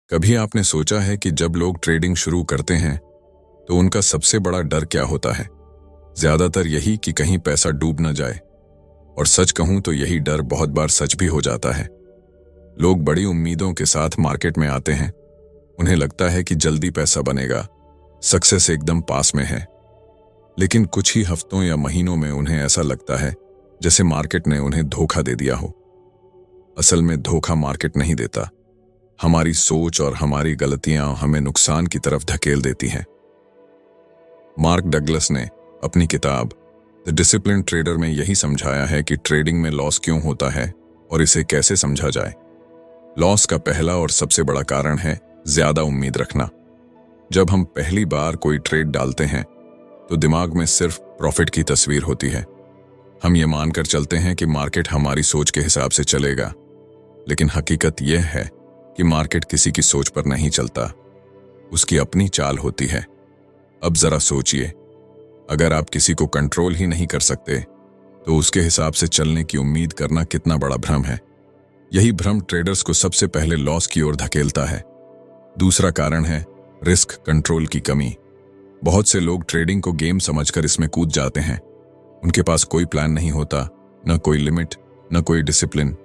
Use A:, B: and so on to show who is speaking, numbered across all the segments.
A: कभी आपने सोचा है कि जब लोग ट्रेडिंग शुरू करते हैं तो उनका सबसे बड़ा डर क्या होता है? ज्यादातर यही कि कहीं पैसा डूब न जाए। और सच कहूं तो यही डर बहुत बार सच भी हो जाता है। लोग बड़ी उम्मीदों के साथ मार्केट में आते हैं। उन्हें लगता है कि जल्दी पैसा बनेगा, सक्सेस एकदम पास में है। लेकिन कुछ ही हफ्तों या महीनों में उन्हें ऐसा लगता है जैसे मार्केट ने उन्हें धोखा दे दिया हो। असल में धोखा मार्केट नहीं देता, हमारी सोच और हमारी गलतियां हमें नुकसान की तरफ धकेल देती हैं। मार्क डगलस ने अपनी किताब द डिसिप्लिन्ड ट्रेडर में यही समझाया है कि ट्रेडिंग में लॉस क्यों होता है और इसे कैसे समझा जाए। लॉस का पहला और सबसे बड़ा कारण है ज्यादा उम्मीद रखना। जब हम पहली बार कोई ट्रेड डालते हैं तो दिमाग में सिर्फ प्रॉफिट की तस्वीर होती है। हम ये मानकर चलते हैं कि मार्केट हमारी सोच के हिसाब से चलेगा, लेकिन हकीकत यह है कि मार्केट किसी की सोच पर नहीं चलता, उसकी अपनी चाल होती है। अब जरा सोचिए, अगर आप किसी को कंट्रोल ही नहीं कर सकते तो उसके हिसाब से चलने की उम्मीद करना कितना बड़ा भ्रम है। यही भ्रम ट्रेडर्स को सबसे पहले लॉस की ओर धकेलता है। दूसरा कारण है रिस्क कंट्रोल की कमी। बहुत से लोग ट्रेडिंग को गेम समझकर इसमें कूद जाते हैं। उनके पास कोई प्लान नहीं होता, न कोई लिमिट, न कोई डिसिप्लिन।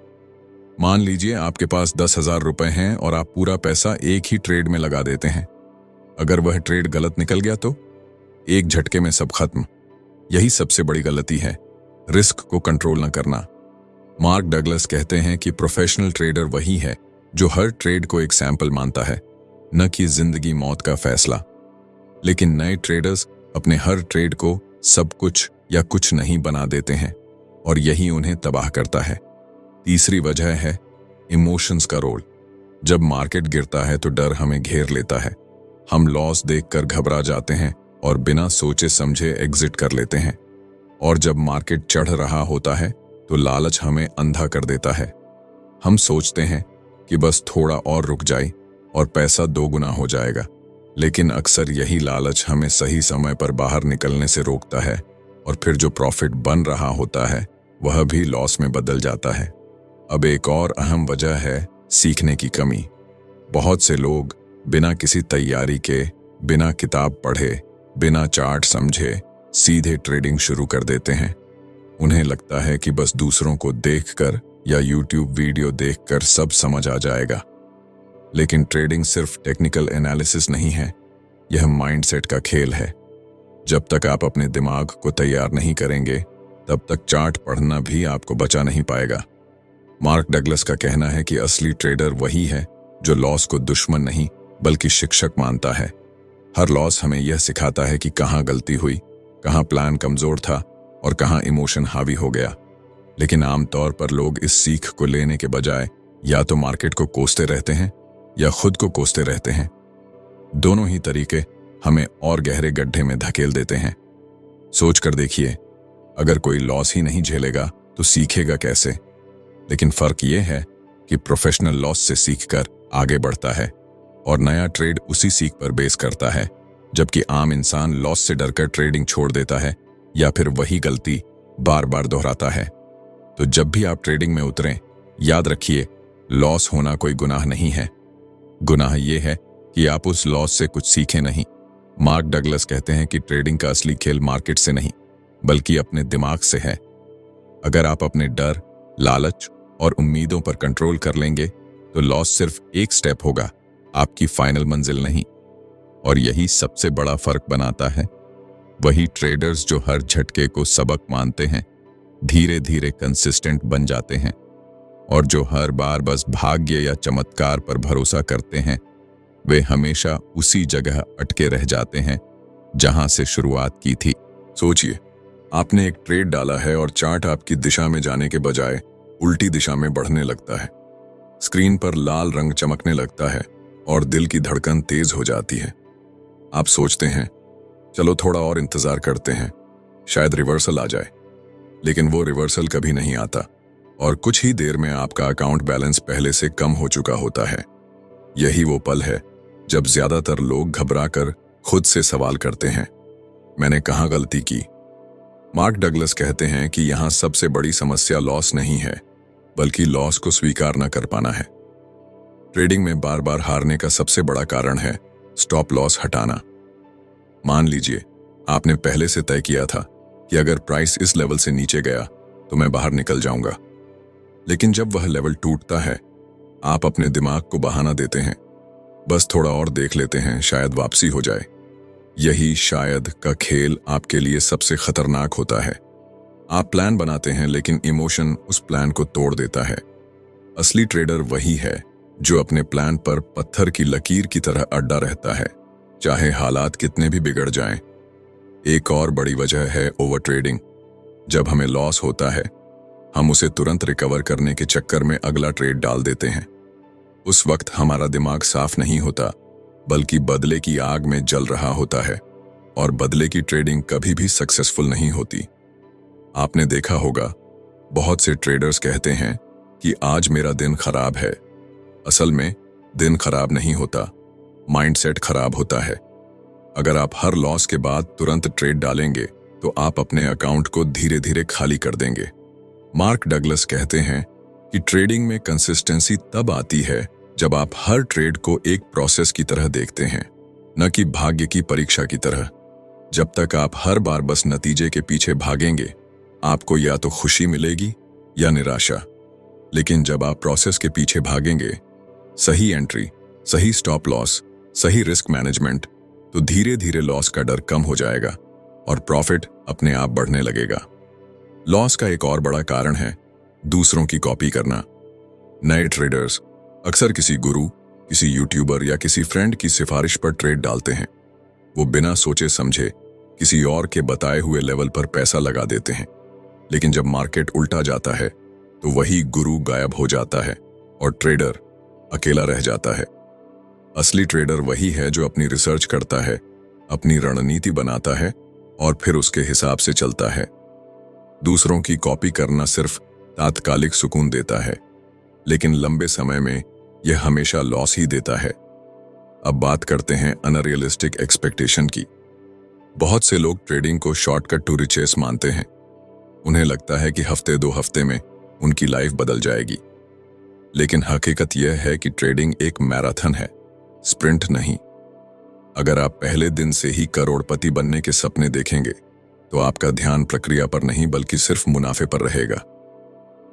A: मान लीजिए आपके पास 10,000 रुपए हैं और आप पूरा पैसा एक ही ट्रेड में लगा देते हैं। अगर वह ट्रेड गलत निकल गया तो एक झटके में सब खत्म। यही सबसे बड़ी गलती है, रिस्क को कंट्रोल न करना। मार्क डगलस कहते हैं कि प्रोफेशनल ट्रेडर वही है जो हर ट्रेड को एक सैंपल मानता है, न कि जिंदगी मौत का फैसला। लेकिन नए ट्रेडर्स अपने हर ट्रेड को सब कुछ या कुछ नहीं बना देते हैं और यही उन्हें तबाह करता है। तीसरी वजह है इमोशंस का रोल। जब मार्केट गिरता है तो डर हमें घेर लेता है। हम लॉस देखकर घबरा जाते हैं और बिना सोचे समझे एग्जिट कर लेते हैं। और जब मार्केट चढ़ रहा होता है तो लालच हमें अंधा कर देता है। हम सोचते हैं कि बस थोड़ा और रुक जाए और पैसा दोगुना हो जाएगा। लेकिन अक्सर यही लालच हमें सही समय पर बाहर निकलने से रोकता है और फिर जो प्रॉफिट बन रहा होता है वह भी लॉस में बदल जाता है। अब एक और अहम वजह है सीखने की कमी। बहुत से लोग बिना किसी तैयारी के, बिना किताब पढ़े, बिना चार्ट समझे सीधे ट्रेडिंग शुरू कर देते हैं। उन्हें लगता है कि बस दूसरों को देखकर या यूट्यूब वीडियो देखकर सब समझ आ जाएगा। लेकिन ट्रेडिंग सिर्फ टेक्निकल एनालिसिस नहीं है, यह माइंडसेट का खेल है। जब तक आप अपने दिमाग को तैयार नहीं करेंगे तब तक चार्ट पढ़ना भी आपको बचा नहीं पाएगा। मार्क डगलस का कहना है कि असली ट्रेडर वही है जो लॉस को दुश्मन नहीं बल्कि शिक्षक मानता है। हर लॉस हमें यह सिखाता है कि कहाँ गलती हुई, कहाँ प्लान कमजोर था और कहाँ इमोशन हावी हो गया। लेकिन आमतौर पर लोग इस सीख को लेने के बजाय या तो मार्केट को कोसते रहते हैं या खुद को कोसते रहते हैं। दोनों ही तरीके हमें और गहरे गड्ढे में धकेल देते हैं। सोच कर देखिए, अगर कोई लॉस ही नहीं झेलेगा तो सीखेगा कैसे? लेकिन फर्क यह है कि प्रोफेशनल लॉस से सीखकर आगे बढ़ता है और नया ट्रेड उसी सीख पर बेस करता है, जबकि आम इंसान लॉस से डरकर ट्रेडिंग छोड़ देता है या फिर वही गलती बार बार दोहराता है। तो जब भी आप ट्रेडिंग में उतरें, याद रखिए, लॉस होना कोई गुनाह नहीं है। गुनाह यह है कि आप उस लॉस से कुछ सीखें नहीं। मार्क डगलस कहते हैं कि ट्रेडिंग का असली खेल मार्केट से नहीं बल्कि अपने दिमाग से है। अगर आप अपने डर, लालच और उम्मीदों पर कंट्रोल कर लेंगे तो लॉस सिर्फ एक स्टेप होगा, आपकी फाइनल मंजिल नहीं। और यही सबसे बड़ा फर्क बनाता है। वही ट्रेडर्स जो हर झटके को सबक मानते हैं, धीरे धीरे कंसिस्टेंट बन जाते हैं। और जो हर बार बस भाग्य या चमत्कार पर भरोसा करते हैं, वे हमेशा उसी जगह अटके रह जाते हैं जहां से शुरुआत की थी। सोचिए, आपने एक ट्रेड डाला है और चार्ट आपकी दिशा में जाने के बजाय उल्टी दिशा में बढ़ने लगता है। स्क्रीन पर लाल रंग चमकने लगता है और दिल की धड़कन तेज हो जाती है। आप सोचते हैं, चलो थोड़ा और इंतजार करते हैं, शायद रिवर्सल आ जाए। लेकिन वो रिवर्सल कभी नहीं आता और कुछ ही देर में आपका अकाउंट बैलेंस पहले से कम हो चुका होता है। यही वो पल है जब ज्यादातर लोग घबराकर खुद से सवाल करते हैं, मैंने कहाँ गलती की? मार्क डगलस कहते हैं कि यहाँ सबसे बड़ी समस्या लॉस नहीं है बल्कि लॉस को स्वीकार न कर पाना है। ट्रेडिंग में बार बार हारने का सबसे बड़ा कारण है स्टॉप लॉस हटाना। मान लीजिए आपने पहले से तय किया था कि अगर प्राइस इस लेवल से नीचे गया तो मैं बाहर निकल जाऊंगा, लेकिन जब वह लेवल टूटता है आप अपने दिमाग को बहाना देते हैं, बस थोड़ा और देख लेते हैं, शायद वापसी हो जाए। यही शायद का खेल आपके लिए सबसे खतरनाक होता है। आप प्लान बनाते हैं लेकिन इमोशन उस प्लान को तोड़ देता है। असली ट्रेडर वही है जो अपने प्लान पर पत्थर की लकीर की तरह अड्डा रहता है, चाहे हालात कितने भी बिगड़ जाएं। एक और बड़ी वजह है ओवर ट्रेडिंग। जब हमें लॉस होता है हम उसे तुरंत रिकवर करने के चक्कर में अगला ट्रेड डाल देते हैं। उस वक्त हमारा दिमाग साफ नहीं होता, बल्कि बदले की आग में जल रहा होता है, और बदले की ट्रेडिंग कभी भी सक्सेसफुल नहीं होती। आपने देखा होगा बहुत से ट्रेडर्स कहते हैं कि आज मेरा दिन खराब है। असल में दिन खराब नहीं होता, माइंडसेट खराब होता है। अगर आप हर लॉस के बाद तुरंत ट्रेड डालेंगे तो आप अपने अकाउंट को धीरे धीरे खाली कर देंगे। मार्क डगलस कहते हैं कि ट्रेडिंग में कंसिस्टेंसी तब आती है जब आप हर ट्रेड को एक प्रोसेस की तरह देखते हैं, न कि भाग्य की परीक्षा की तरह। जब तक आप हर बार बस नतीजे के पीछे भागेंगे आपको या तो खुशी मिलेगी या निराशा, लेकिन जब आप प्रोसेस के पीछे भागेंगे, सही एंट्री, सही स्टॉप लॉस, सही रिस्क मैनेजमेंट, तो धीरे धीरे लॉस का डर कम हो जाएगा और प्रॉफिट अपने आप बढ़ने लगेगा। लॉस का एक और बड़ा कारण है दूसरों की कॉपी करना। नए ट्रेडर्स अक्सर किसी गुरु, किसी यूट्यूबर या किसी फ्रेंड की सिफारिश पर ट्रेड डालते हैं। वो बिना सोचे समझे किसी और के बताए हुए लेवल पर पैसा लगा देते हैं, लेकिन जब मार्केट उल्टा जाता है तो वही गुरु गायब हो जाता है और ट्रेडर अकेला रह जाता है। असली ट्रेडर वही है जो अपनी रिसर्च करता है, अपनी रणनीति बनाता है और फिर उसके हिसाब से चलता है। दूसरों की कॉपी करना सिर्फ तात्कालिक सुकून देता है, लेकिन लंबे समय में यह हमेशा लॉस ही देता है। अब बात करते हैं अनरियलिस्टिक एक्सपेक्टेशन की। बहुत से लोग ट्रेडिंग को शॉर्टकट टू रिचेस मानते हैं। उन्हें लगता है कि हफ्ते 2 हफ्ते में उनकी लाइफ बदल जाएगी, लेकिन हकीकत यह है कि ट्रेडिंग एक मैराथन है, स्प्रिंट नहीं। अगर आप पहले दिन से ही करोड़पति बनने के सपने देखेंगे तो आपका ध्यान प्रक्रिया पर नहीं बल्कि सिर्फ मुनाफे पर रहेगा,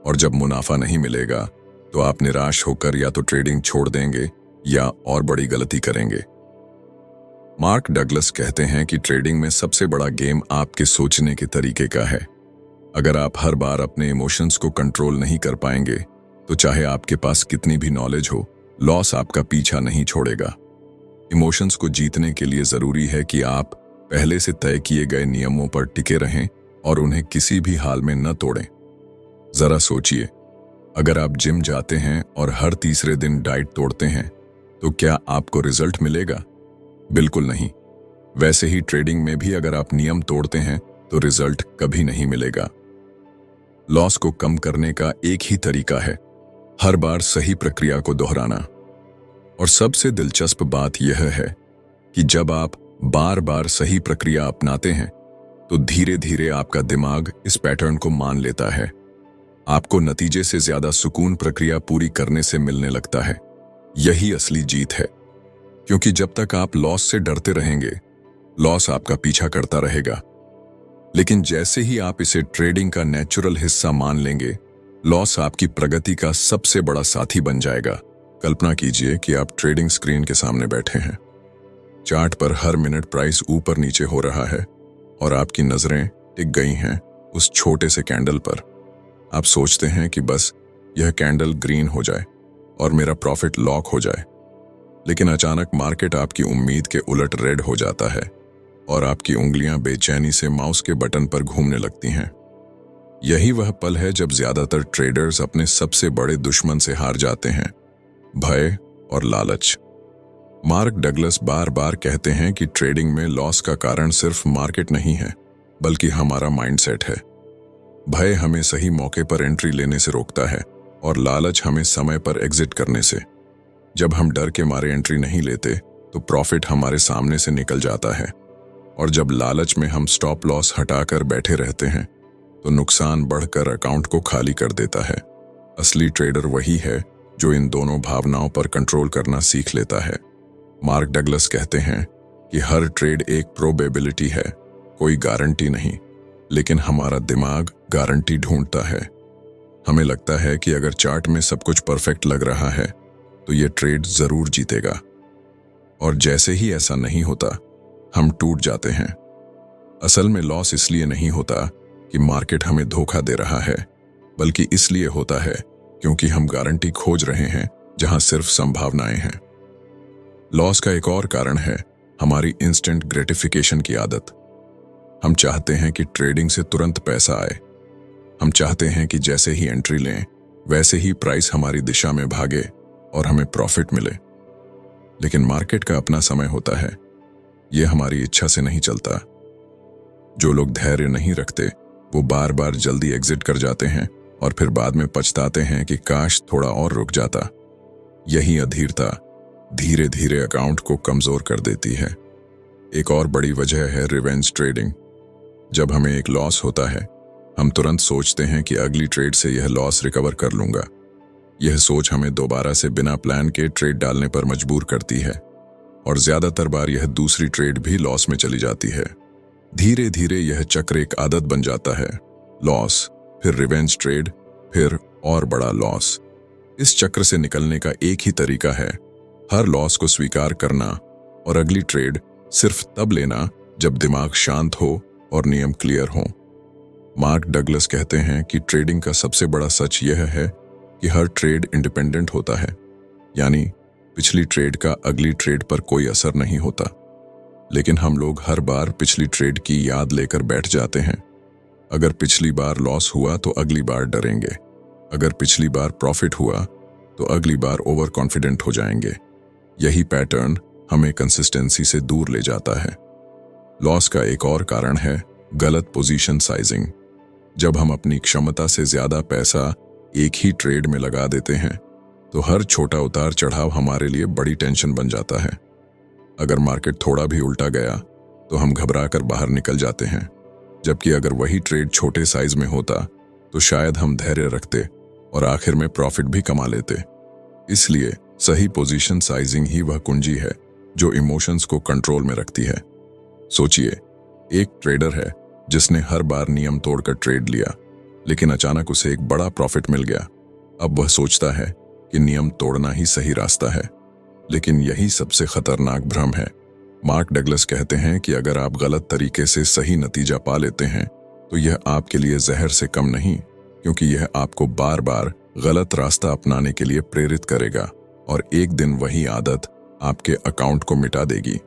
A: और जब मुनाफा नहीं मिलेगा तो आप निराश होकर या तो ट्रेडिंग छोड़ देंगे या और बड़ी गलती करेंगे। मार्क डगलस कहते हैं कि ट्रेडिंग में सबसे बड़ा गेम आपके सोचने के तरीके का है। अगर आप हर बार अपने इमोशंस को कंट्रोल नहीं कर पाएंगे तो चाहे आपके पास कितनी भी नॉलेज हो, लॉस आपका पीछा नहीं छोड़ेगा। इमोशंस को जीतने के लिए जरूरी है कि आप पहले से तय किए गए नियमों पर टिके रहें और उन्हें किसी भी हाल में न तोड़ें। जरा सोचिए, अगर आप जिम जाते हैं और हर तीसरे दिन डाइट तोड़ते हैं तो क्या आपको रिजल्ट मिलेगा? बिल्कुल नहीं। वैसे ही ट्रेडिंग में भी अगर आप नियम तोड़ते हैं तो रिजल्ट कभी नहीं मिलेगा। लॉस को कम करने का एक ही तरीका है, हर बार सही प्रक्रिया को दोहराना। और सबसे दिलचस्प बात यह है कि जब आप बार बार सही प्रक्रिया अपनाते हैं तो धीरे धीरे आपका दिमाग इस पैटर्न को मान लेता है। आपको नतीजे से ज्यादा सुकून प्रक्रिया पूरी करने से मिलने लगता है। यही असली जीत है, क्योंकि जब तक आप लॉस से डरते रहेंगे, लॉस आपका पीछा करता रहेगा। लेकिन जैसे ही आप इसे ट्रेडिंग का नेचुरल हिस्सा मान लेंगे, लॉस आपकी प्रगति का सबसे बड़ा साथी बन जाएगा। कल्पना कीजिए कि आप ट्रेडिंग स्क्रीन के सामने बैठे हैं। चार्ट पर हर मिनट प्राइस ऊपर नीचे हो रहा है और आपकी नजरें टिक गई हैं उस छोटे से कैंडल पर। आप सोचते हैं कि बस यह कैंडल ग्रीन हो जाए और मेरा प्रॉफिट लॉक हो जाए। लेकिन अचानक मार्केट आपकी उम्मीद के उलट रेड हो जाता है और आपकी उंगलियां बेचैनी से माउस के बटन पर घूमने लगती हैं। यही वह पल है जब ज्यादातर ट्रेडर्स अपने सबसे बड़े दुश्मन से हार जाते हैं, भय और लालच। मार्क डगलस बार बार कहते हैं कि ट्रेडिंग में लॉस का कारण सिर्फ मार्केट नहीं है, बल्कि हमारा माइंडसेट है। भय हमें सही मौके पर एंट्री लेने से रोकता है और लालच हमें समय पर एग्जिट करने से। जब हम डर के मारे एंट्री नहीं लेते तो प्रॉफिट हमारे सामने से निकल जाता है, और जब लालच में हम स्टॉप लॉस हटाकर बैठे रहते हैं तो नुकसान बढ़कर अकाउंट को खाली कर देता है। असली ट्रेडर वही है जो इन दोनों भावनाओं पर कंट्रोल करना सीख लेता है। मार्क डगलस कहते हैं कि हर ट्रेड एक प्रोबेबिलिटी है, कोई गारंटी नहीं, लेकिन हमारा दिमाग गारंटी ढूंढता है। हमें लगता है कि अगर चार्ट में सब कुछ परफेक्ट लग रहा है तो ये ट्रेड जरूर जीतेगा, और जैसे ही ऐसा नहीं होता हम टूट जाते हैं। असल में लॉस इसलिए नहीं होता कि मार्केट हमें धोखा दे रहा है, बल्कि इसलिए होता है क्योंकि हम गारंटी खोज रहे हैं जहां सिर्फ संभावनाएं हैं। लॉस का एक और कारण है हमारी इंस्टेंट ग्रेटिफिकेशन की आदत। हम चाहते हैं कि ट्रेडिंग से तुरंत पैसा आए। हम चाहते हैं कि जैसे ही एंट्री लें वैसे ही प्राइस हमारी दिशा में भागे और हमें प्रॉफिट मिले। लेकिन मार्केट का अपना समय होता है, यह हमारी इच्छा से नहीं चलता। जो लोग धैर्य नहीं रखते वो बार बार जल्दी एग्जिट कर जाते हैं और फिर बाद में पछताते हैं कि काश थोड़ा और रुक जाता। यही अधीरता धीरे धीरे अकाउंट को कमजोर कर देती है। एक और बड़ी वजह है रिवेंज ट्रेडिंग। जब हमें एक लॉस होता है हम तुरंत सोचते हैं कि अगली ट्रेड से यह लॉस रिकवर कर लूंगा। यह सोच हमें दोबारा से बिना प्लान के ट्रेड डालने पर मजबूर करती है, और ज्यादातर बार यह दूसरी ट्रेड भी लॉस में चली जाती है। धीरे धीरे यह चक्र एक आदत बन जाता है। लॉस, फिर रिवेंज ट्रेड, फिर और बड़ा लॉस। इस चक्र से निकलने का एक ही तरीका है, हर लॉस को स्वीकार करना और अगली ट्रेड सिर्फ तब लेना जब दिमाग शांत हो और नियम क्लियर हो। मार्क डगलस कहते हैं कि ट्रेडिंग का सबसे बड़ा सच यह है कि हर ट्रेड इंडिपेंडेंट होता है, यानी पिछली ट्रेड का अगली ट्रेड पर कोई असर नहीं होता। लेकिन हम लोग हर बार पिछली ट्रेड की याद लेकर बैठ जाते हैं। अगर पिछली बार लॉस हुआ तो अगली बार डरेंगे, अगर पिछली बार प्रॉफिट हुआ तो अगली बार ओवर कॉन्फिडेंट हो जाएंगे। यही पैटर्न हमें कंसिस्टेंसी से दूर ले जाता है। लॉस का एक और कारण है गलत पोजीशन साइजिंग। जब हम अपनी क्षमता से ज्यादा पैसा एक ही ट्रेड में लगा देते हैं तो हर छोटा उतार चढ़ाव हमारे लिए बड़ी टेंशन बन जाता है। अगर मार्केट थोड़ा भी उल्टा गया तो हम घबरा कर बाहर निकल जाते हैं, जबकि अगर वही ट्रेड छोटे साइज में होता तो शायद हम धैर्य रखते और आखिर में प्रॉफिट भी कमा लेते। इसलिए सही पोजीशन साइजिंग ही वह कुंजी है जो इमोशंस को कंट्रोल में रखती है। सोचिए, एक ट्रेडर है जिसने हर बार नियम तोड़कर ट्रेड लिया, लेकिन अचानक उसे एक बड़ा प्रॉफिट मिल गया। अब वह सोचता है कि नियम तोड़ना ही सही रास्ता है, लेकिन यही सबसे खतरनाक भ्रम है। मार्क डगलस कहते हैं कि अगर आप गलत तरीके से सही नतीजा पा लेते हैं तो यह आपके लिए जहर से कम नहीं, क्योंकि यह आपको बार बार गलत रास्ता अपनाने के लिए प्रेरित करेगा और एक दिन वही आदत आपके अकाउंट को मिटा देगी।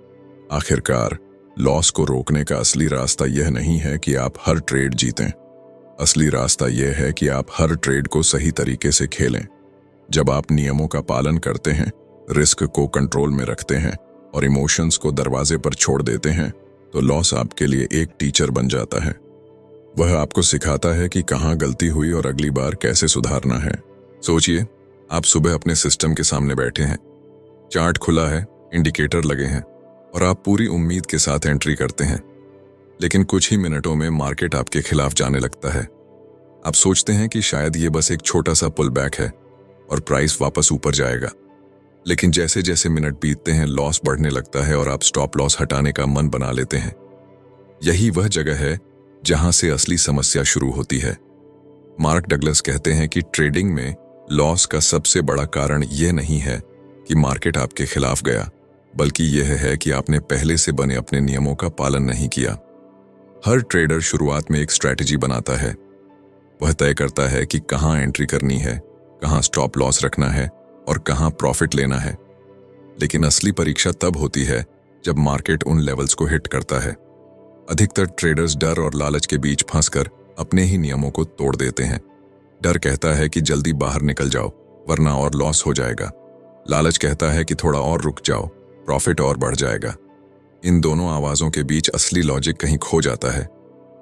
A: आखिरकार लॉस को रोकने का असली रास्ता यह नहीं है कि आप हर ट्रेड जीतें। असली रास्ता यह है कि आप हर ट्रेड को सही तरीके से खेलें। जब आप नियमों का पालन करते हैं, रिस्क को कंट्रोल में रखते हैं और इमोशंस को दरवाजे पर छोड़ देते हैं, तो लॉस आपके लिए एक टीचर बन जाता है। वह आपको सिखाता है कि कहाँ गलती हुई और अगली बार कैसे सुधारना है। सोचिए, आप सुबह अपने सिस्टम के सामने बैठे हैं, चार्ट खुला है, इंडिकेटर लगे हैं और आप पूरी उम्मीद के साथ एंट्री करते हैं। लेकिन कुछ ही मिनटों में मार्केट आपके खिलाफ जाने लगता है। आप सोचते हैं कि शायद ये बस एक छोटा सा पुल बैक है और प्राइस वापस ऊपर जाएगा। लेकिन जैसे जैसे मिनट बीतते हैं लॉस बढ़ने लगता है और आप स्टॉप लॉस हटाने का मन बना लेते हैं। यही वह जगह है जहां से असली समस्या शुरू होती है। मार्क डगलस कहते हैं कि ट्रेडिंग में लॉस का सबसे बड़ा कारण यह नहीं है कि मार्केट आपके खिलाफ गया, बल्कि यह है कि आपने पहले से बने अपने नियमों का पालन नहीं किया। हर ट्रेडर शुरुआत में एक स्ट्रैटेजी बनाता है। वह तय करता है कि कहां एंट्री करनी है, कहां स्टॉप लॉस रखना है और कहां प्रॉफिट लेना है। लेकिन असली परीक्षा तब होती है जब मार्केट उन लेवल्स को हिट करता है। अधिकतर ट्रेडर्स डर और लालच के बीच फंसकर अपने ही नियमों को तोड़ देते हैं। डर कहता है कि जल्दी बाहर निकल जाओ वरना और लॉस हो जाएगा। लालच कहता है कि थोड़ा और रुक जाओ, प्रॉफिट और बढ़ जाएगा। इन दोनों आवाजों के बीच असली लॉजिक कहीं खो जाता है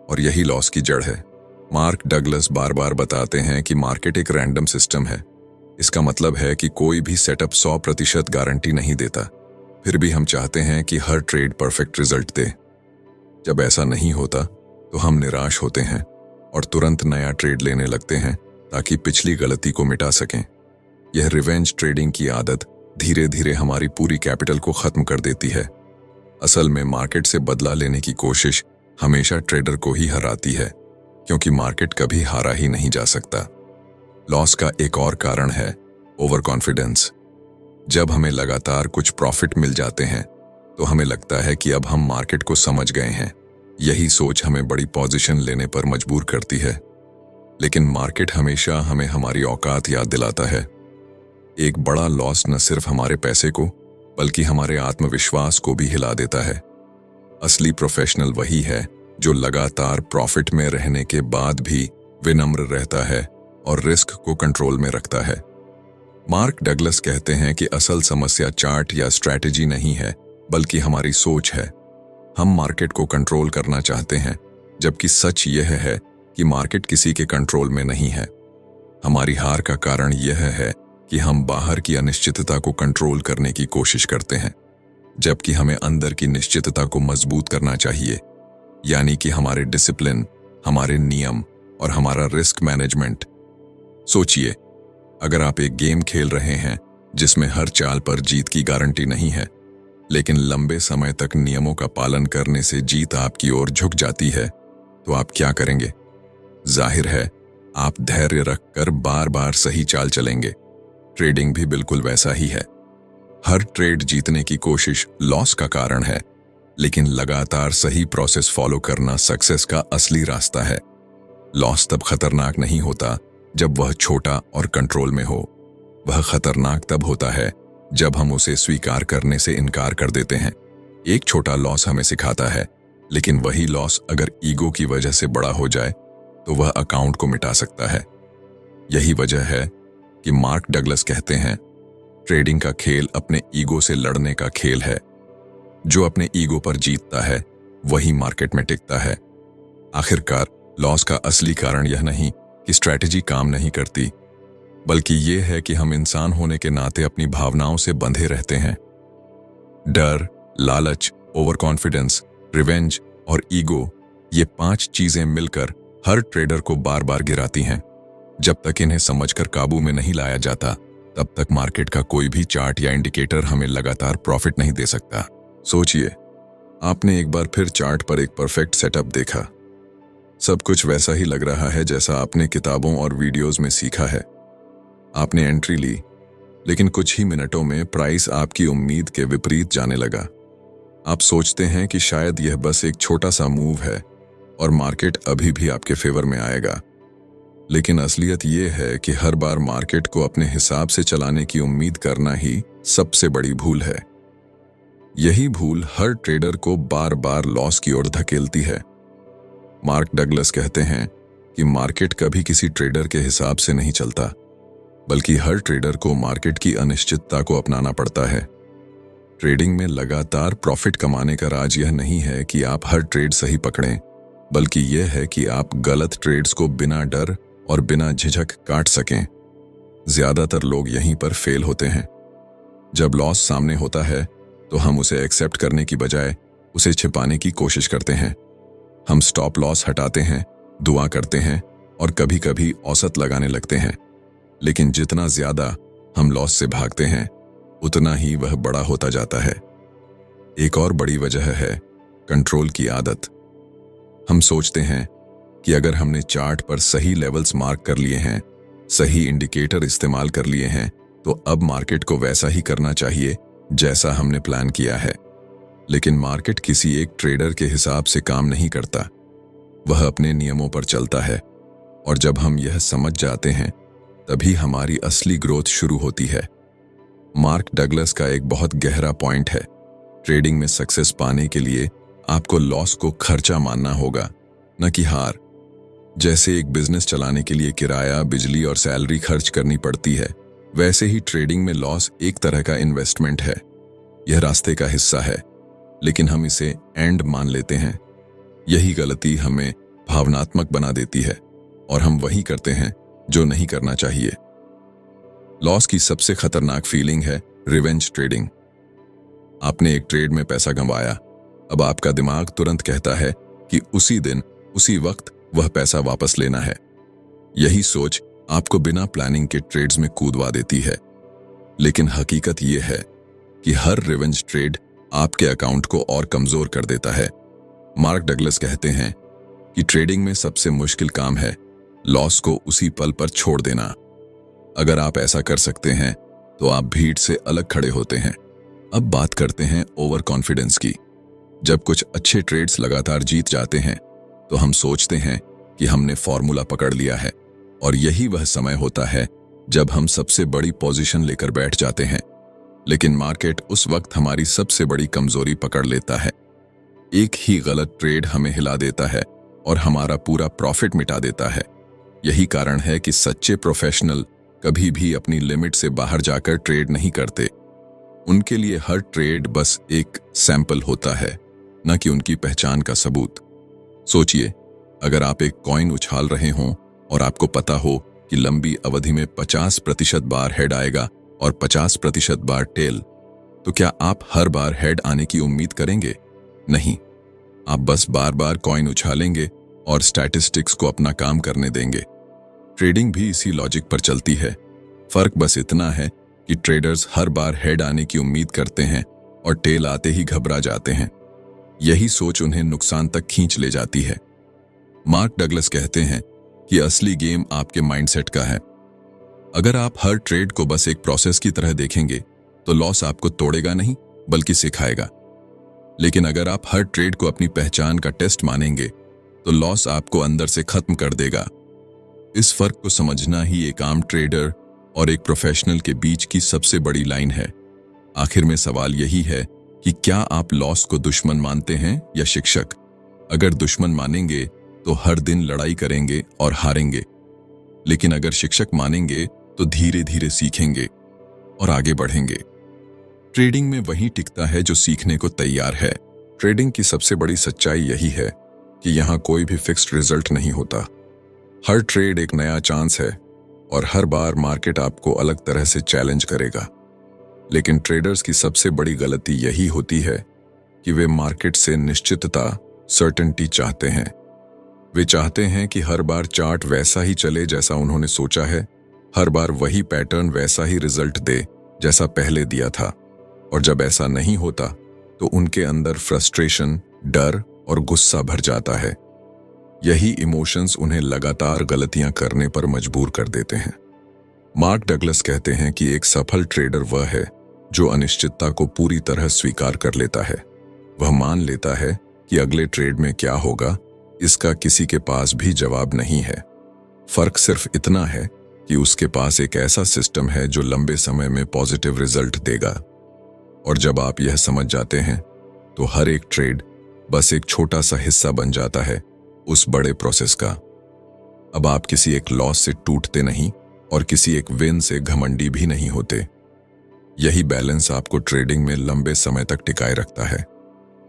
A: और यही लॉस की जड़ है। मार्क डगलस बार बार बताते हैं कि मार्केट एक रैंडम सिस्टम है। इसका मतलब है कि कोई भी सेटअप 100% गारंटी नहीं देता। फिर भी हम चाहते हैं कि हर ट्रेड परफेक्ट रिजल्ट दे। जब ऐसा नहीं होता तो हम निराश होते हैं और तुरंत नया ट्रेड लेने लगते हैं ताकि पिछली गलती को मिटा सकें। यह रिवेंज ट्रेडिंग की आदत धीरे धीरे हमारी पूरी कैपिटल को खत्म कर देती है। असल में मार्केट से बदला लेने की कोशिश हमेशा ट्रेडर को ही हराती है, क्योंकि मार्केट कभी हारा ही नहीं जा सकता। लॉस का एक और कारण है ओवर कॉन्फिडेंस। जब हमें लगातार कुछ प्रॉफिट मिल जाते हैं तो हमें लगता है कि अब हम मार्केट को समझ गए हैं। यही सोच हमें बड़ी पोजीशन लेने पर मजबूर करती है, लेकिन मार्केट हमेशा हमें हमारी औकात याद दिलाता है। एक बड़ा लॉस न सिर्फ हमारे पैसे को बल्कि हमारे आत्मविश्वास को भी हिला देता है। असली प्रोफेशनल वही है जो लगातार प्रॉफिट में रहने के बाद भी विनम्र रहता है और रिस्क को कंट्रोल में रखता है। मार्क डगलस कहते हैं कि असल समस्या चार्ट या स्ट्रैटेजी नहीं है, बल्कि हमारी सोच है। हम मार्केट को कंट्रोल करना चाहते हैं, जबकि सच यह है कि मार्केट किसी के कंट्रोल में नहीं है। हमारी हार का कारण यह है कि हम बाहर की अनिश्चितता को कंट्रोल करने की कोशिश करते हैं, जबकि हमें अंदर की निश्चितता को मजबूत करना चाहिए, यानी कि हमारे डिसिप्लिन, हमारे नियम और हमारा रिस्क मैनेजमेंट। सोचिए, अगर आप एक गेम खेल रहे हैं जिसमें हर चाल पर जीत की गारंटी नहीं है, लेकिन लंबे समय तक नियमों का पालन करने से जीत आपकी ओर झुक जाती है, तो आप क्या करेंगे? जाहिर है, आप धैर्य रखकर बार बार सही चाल चलेंगे। ट्रेडिंग भी बिल्कुल वैसा ही है। हर ट्रेड जीतने की कोशिश लॉस का कारण है, लेकिन लगातार सही प्रोसेस फॉलो करना सक्सेस का असली रास्ता है। लॉस तब खतरनाक नहीं होता जब वह छोटा और कंट्रोल में हो। वह खतरनाक तब होता है जब हम उसे स्वीकार करने से इनकार कर देते हैं। एक छोटा लॉस हमें सिखाता है, लेकिन वही लॉस अगर ईगो की वजह से बड़ा हो जाए तो वह अकाउंट को मिटा सकता है। यही वजह है कि मार्क डगलस कहते हैं, ट्रेडिंग का खेल अपने ईगो से लड़ने का खेल है। जो अपने ईगो पर जीतता है वही मार्केट में टिकता है। आखिरकार लॉस का असली कारण यह नहीं कि स्ट्रैटेजी काम नहीं करती, बल्कि यह है कि हम इंसान होने के नाते अपनी भावनाओं से बंधे रहते हैं। डर, लालच, ओवर कॉन्फिडेंस, रिवेंज और ईगो, ये 5 चीजें मिलकर हर ट्रेडर को बार बार गिराती हैं। जब तक इन्हें समझकर काबू में नहीं लाया जाता, तब तक मार्केट का कोई भी चार्ट या इंडिकेटर हमें लगातार प्रॉफिट नहीं दे सकता। सोचिए, आपने एक बार फिर चार्ट पर एक परफेक्ट सेटअप देखा। सब कुछ वैसा ही लग रहा है जैसा आपने किताबों और वीडियोस में सीखा है। आपने एंट्री ली, लेकिन कुछ ही मिनटों में प्राइस आपकी उम्मीद के विपरीत जाने लगा। आप सोचते हैं कि शायद यह बस एक छोटा सा मूव है और मार्केट अभी भी आपके फेवर में आएगा। लेकिन असलियत यह है कि हर बार मार्केट को अपने हिसाब से चलाने की उम्मीद करना ही सबसे बड़ी भूल है। यही भूल हर ट्रेडर को बार बार लॉस की ओर धकेलती है। मार्क डगलस कहते हैं कि मार्केट कभी किसी ट्रेडर के हिसाब से नहीं चलता, बल्कि हर ट्रेडर को मार्केट की अनिश्चितता को अपनाना पड़ता है। ट्रेडिंग में लगातार प्रॉफिट कमाने का राज यह नहीं है कि आप हर ट्रेड सही पकड़ें, बल्कि यह है कि आप गलत ट्रेड्स को बिना डर और बिना झिझक काट सकें। ज्यादातर लोग यहीं पर फेल होते हैं। जब लॉस सामने होता है तो हम उसे एक्सेप्ट करने की बजाय उसे छिपाने की कोशिश करते हैं। हम स्टॉप लॉस हटाते हैं, दुआ करते हैं और कभी कभी औसत लगाने लगते हैं। लेकिन जितना ज्यादा हम लॉस से भागते हैं, उतना ही वह बड़ा होता जाता है। एक और बड़ी वजह है कंट्रोल की आदत। हम सोचते हैं कि अगर हमने चार्ट पर सही लेवल्स मार्क कर लिए हैं, सही इंडिकेटर इस्तेमाल कर लिए हैं, तो अब मार्केट को वैसा ही करना चाहिए जैसा हमने प्लान किया है। लेकिन मार्केट किसी एक ट्रेडर के हिसाब से काम नहीं करता। वह अपने नियमों पर चलता है, और जब हम यह समझ जाते हैं, तभी हमारी असली ग्रोथ शुरू होती है। मार्क डगलस का एक बहुत गहरा पॉइंट है, ट्रेडिंग में सक्सेस पाने के लिए आपको लॉस को खर्चा मानना होगा, न कि हार। जैसे एक बिजनेस चलाने के लिए किराया, बिजली और सैलरी खर्च करनी पड़ती है, वैसे ही ट्रेडिंग में लॉस एक तरह का इन्वेस्टमेंट है। यह रास्ते का हिस्सा है, लेकिन हम इसे एंड मान लेते हैं। यही गलती हमें भावनात्मक बना देती है और हम वही करते हैं जो नहीं करना चाहिए। लॉस की सबसे खतरनाक फीलिंग है रिवेंज ट्रेडिंग। आपने एक ट्रेड में पैसा गंवाया, अब आपका दिमाग तुरंत कहता है कि उसी दिन, उसी वक्त वह पैसा वापस लेना है। यही सोच आपको बिना प्लानिंग के ट्रेड्स में कूदवा देती है। लेकिन हकीकत यह है कि हर रिवेंज ट्रेड आपके अकाउंट को और कमजोर कर देता है। मार्क डगलस कहते हैं कि ट्रेडिंग में सबसे मुश्किल काम है लॉस को उसी पल पर छोड़ देना। अगर आप ऐसा कर सकते हैं तो आप भीड़ से अलग खड़े होते हैं। अब बात करते हैं ओवर कॉन्फिडेंस की। जब कुछ अच्छे ट्रेड्स लगातार जीत जाते हैं तो हम सोचते हैं कि हमने फॉर्मूला पकड़ लिया है, और यही वह समय होता है जब हम सबसे बड़ी पोजीशन लेकर बैठ जाते हैं। लेकिन मार्केट उस वक्त हमारी सबसे बड़ी कमजोरी पकड़ लेता है। एक ही गलत ट्रेड हमें हिला देता है और हमारा पूरा प्रॉफिट मिटा देता है। यही कारण है कि सच्चे प्रोफेशनल कभी भी अपनी लिमिट से बाहर जाकर ट्रेड नहीं करते। उनके लिए हर ट्रेड बस एक सैंपल होता है, न कि उनकी पहचान का सबूत। सोचिए, अगर आप एक कॉइन उछाल रहे हों और आपको पता हो कि लंबी अवधि में 50% बार हेड आएगा और 50% बार टेल, तो क्या आप हर बार हेड आने की उम्मीद करेंगे? नहीं, आप बस बार बार कॉइन उछालेंगे और स्टैटिस्टिक्स को अपना काम करने देंगे। ट्रेडिंग भी इसी लॉजिक पर चलती है। फर्क बस इतना है कि ट्रेडर्स हर बार हेड आने की उम्मीद करते हैं और टेल आते ही घबरा जाते हैं। यही सोच उन्हें नुकसान तक खींच ले जाती है। मार्क डगलस कहते हैं कि असली गेम आपके माइंडसेट का है। अगर आप हर ट्रेड को बस एक प्रोसेस की तरह देखेंगे तो लॉस आपको तोड़ेगा नहीं, बल्कि सिखाएगा। लेकिन अगर आप हर ट्रेड को अपनी पहचान का टेस्ट मानेंगे तो लॉस आपको अंदर से खत्म कर देगा। इस फर्क को समझना ही एक आम ट्रेडर और एक प्रोफेशनल के बीच की सबसे बड़ी लाइन है। आखिर में सवाल यही है कि क्या आप लॉस को दुश्मन मानते हैं या शिक्षक? अगर दुश्मन मानेंगे तो हर दिन लड़ाई करेंगे और हारेंगे, लेकिन अगर शिक्षक मानेंगे तो धीरे धीरे सीखेंगे और आगे बढ़ेंगे। ट्रेडिंग में वही टिकता है जो सीखने को तैयार है। ट्रेडिंग की सबसे बड़ी सच्चाई यही है कि यहाँ कोई भी फिक्स्ड रिजल्ट नहीं होता। हर ट्रेड एक नया चांस है और हर बार मार्केट आपको अलग तरह से चैलेंज करेगा। लेकिन ट्रेडर्स की सबसे बड़ी गलती यही होती है कि वे मार्केट से निश्चितता, सर्टेनिटी चाहते हैं। वे चाहते हैं कि हर बार चार्ट वैसा ही चले जैसा उन्होंने सोचा है, हर बार वही पैटर्न वैसा ही रिजल्ट दे जैसा पहले दिया था। और जब ऐसा नहीं होता तो उनके अंदर फ्रस्ट्रेशन, डर और गुस्सा भर जाता है। यही इमोशंस उन्हें लगातार गलतियां करने पर मजबूर कर देते हैं। मार्क डगलस कहते हैं कि एक सफल ट्रेडर वह है जो अनिश्चितता को पूरी तरह स्वीकार कर लेता है। वह मान लेता है कि अगले ट्रेड में क्या होगा इसका किसी के पास भी जवाब नहीं है। फर्क सिर्फ इतना है कि उसके पास एक ऐसा सिस्टम है जो लंबे समय में पॉजिटिव रिजल्ट देगा। और जब आप यह समझ जाते हैं तो हर एक ट्रेड बस एक छोटा सा हिस्सा बन जाता है उस बड़े प्रोसेस का। अब आप किसी एक लॉस से टूटते नहीं और किसी एक विन से घमंडी भी नहीं होते। यही बैलेंस आपको ट्रेडिंग में लंबे समय तक टिकाए रखता है।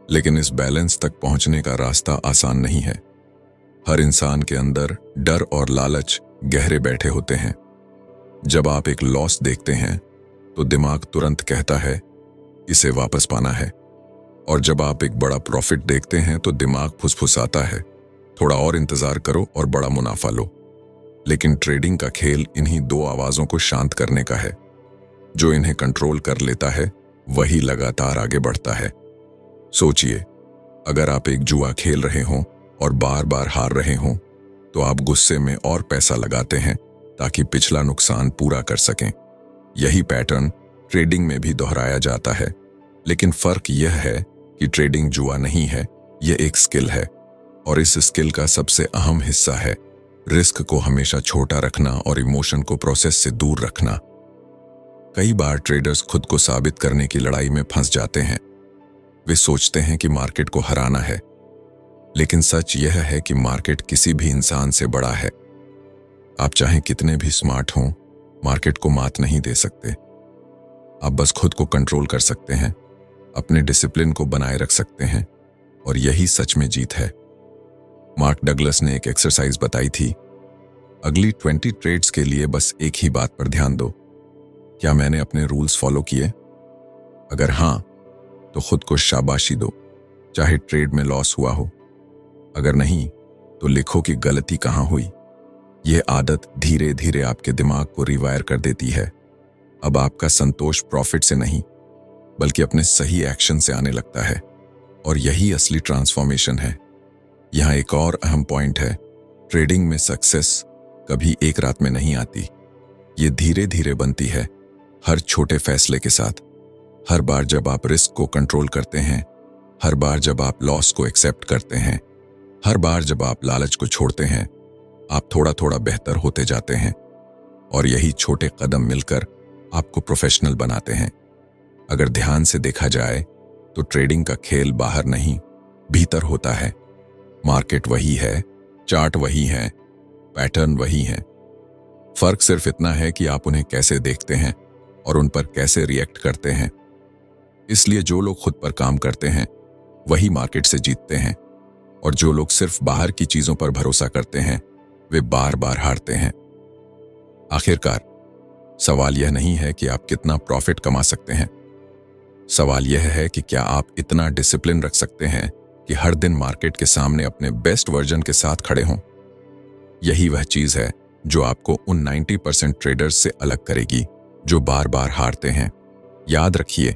A: लेकिन इस बैलेंस तक पहुंचने का रास्ता आसान नहीं है। हर इंसान के अंदर डर और लालच गहरे बैठे होते हैं। जब आप एक लॉस देखते हैं तो दिमाग तुरंत कहता है इसे वापस पाना है, और जब आप एक बड़ा प्रॉफिट देखते हैं तो दिमाग फुसफुसाता है थोड़ा और इंतजार करो और बड़ा मुनाफा लो। लेकिन ट्रेडिंग का खेल इन्हीं दो आवाजों को शांत करने का है। जो इन्हें कंट्रोल कर लेता है वही लगातार आगे बढ़ता है। सोचिए, अगर आप एक जुआ खेल रहे हों और बार बार हार रहे हों तो आप गुस्से में और पैसा लगाते हैं ताकि पिछला नुकसान पूरा कर सकें। यही पैटर्न ट्रेडिंग में भी दोहराया जाता है। लेकिन फर्क यह है कि ट्रेडिंग जुआ नहीं है, यह एक स्किल है। और इस स्किल का सबसे अहम हिस्सा है रिस्क को हमेशा छोटा रखना और इमोशन को प्रोसेस से दूर रखना। कई बार ट्रेडर्स खुद को साबित करने की लड़ाई में फंस जाते हैं। वे सोचते हैं कि मार्केट को हराना है, लेकिन सच यह है कि मार्केट किसी भी इंसान से बड़ा है। आप चाहे कितने भी स्मार्ट हों, मार्केट को मात नहीं दे सकते। आप बस खुद को कंट्रोल कर सकते हैं, अपने डिसिप्लिन को बनाए रख सकते हैं, और यही सच में जीत है। मार्क डगलस ने एक एक्सरसाइज बताई थी। अगली 20 ट्रेड्स के लिए बस एक ही बात पर ध्यान दो, क्या मैंने अपने रूल्स फॉलो किए? अगर हाँ, तो खुद को शाबाशी दो, चाहे ट्रेड में लॉस हुआ हो। अगर नहीं, तो लिखो कि गलती कहाँ हुई। यह आदत धीरे धीरे आपके दिमाग को रिवायर कर देती है। अब आपका संतोष प्रॉफिट से नहीं बल्कि अपने सही एक्शन से आने लगता है। और यही असली ट्रांसफॉर्मेशन है। यहाँ एक और अहम पॉइंट है, ट्रेडिंग में सक्सेस कभी एक रात में नहीं आती। ये धीरे धीरे बनती है, हर छोटे फैसले के साथ। हर बार जब आप रिस्क को कंट्रोल करते हैं, हर बार जब आप लॉस को एक्सेप्ट करते हैं, हर बार जब आप लालच को छोड़ते हैं, आप थोड़ा थोड़ा बेहतर होते जाते हैं। और यही छोटे कदम मिलकर आपको प्रोफेशनल बनाते हैं। अगर ध्यान से देखा जाए तो ट्रेडिंग का खेल बाहर नहीं, भीतर होता है। मार्केट वही है, चार्ट वही है, पैटर्न वही है। फर्क सिर्फ इतना है कि आप उन्हें कैसे देखते हैं और उन पर कैसे रिएक्ट करते हैं। इसलिए जो लोग खुद पर काम करते हैं वही मार्केट से जीतते हैं, और जो लोग सिर्फ बाहर की चीजों पर भरोसा करते हैं वे बार बार हारते हैं। आखिरकार सवाल यह नहीं है कि आप कितना प्रॉफिट कमा सकते हैं, सवाल यह है कि क्या आप इतना डिसिप्लिन रख सकते हैं कि हर दिन मार्केट के सामने अपने बेस्ट वर्जन के साथ खड़े हों। यही वह चीज है जो आपको उन 90% ट्रेडर्स से अलग करेगी जो बार बार हारते हैं। याद रखिए,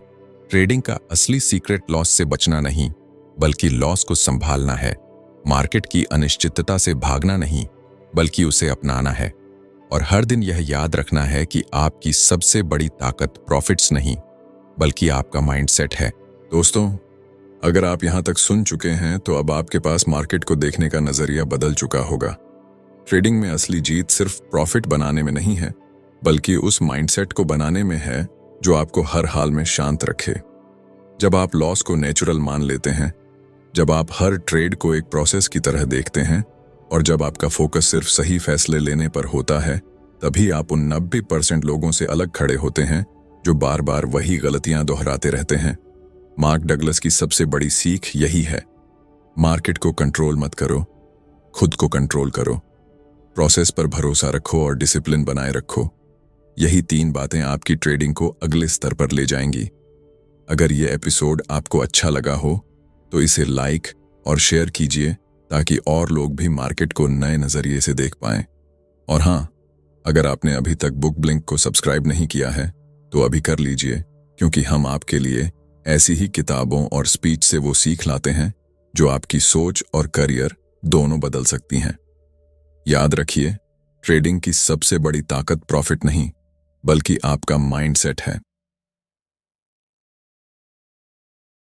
A: ट्रेडिंग का असली सीक्रेट लॉस से बचना नहीं बल्कि लॉस को संभालना है। मार्केट की अनिश्चितता से भागना नहीं बल्कि उसे अपनाना है। और हर दिन यह याद रखना है कि आपकी सबसे बड़ी ताकत प्रॉफिट्स नहीं बल्कि आपका माइंडसेट है। दोस्तों, अगर आप यहां तक सुन चुके हैं तो अब आपके पास मार्केट को देखने का नजरिया बदल चुका होगा। ट्रेडिंग में असली जीत सिर्फ प्रॉफिट बनाने में नहीं है बल्कि उस माइंडसेट को बनाने में है जो आपको हर हाल में शांत रखे। जब आप लॉस को नेचुरल मान लेते हैं, जब आप हर ट्रेड को एक प्रोसेस की तरह देखते हैं, और जब आपका फोकस सिर्फ सही फैसले लेने पर होता है, तभी आप उन 90% लोगों से अलग खड़े होते हैं जो बार बार वही गलतियां दोहराते रहते हैं। मार्क डगलस की सबसे बड़ी सीख यही है, मार्केट को कंट्रोल मत करो, खुद को कंट्रोल करो। प्रोसेस पर भरोसा रखो और डिसिप्लिन बनाए रखो। यही 3 बातें आपकी ट्रेडिंग को अगले स्तर पर ले जाएंगी। अगर ये एपिसोड आपको अच्छा लगा हो तो इसे लाइक और शेयर कीजिए ताकि और लोग भी मार्केट को नए नजरिए से देख पाएं। और हाँ, अगर आपने अभी तक बुक ब्लिंक को सब्सक्राइब नहीं किया है तो अभी कर लीजिए, क्योंकि हम आपके लिए ऐसी ही किताबों और स्पीच से वो सीख लाते हैं जो आपकी सोच और करियर दोनों बदल सकती हैं। याद रखिए, ट्रेडिंग की सबसे बड़ी ताकत प्रॉफिट नहीं बल्कि आपका माइंडसेट है।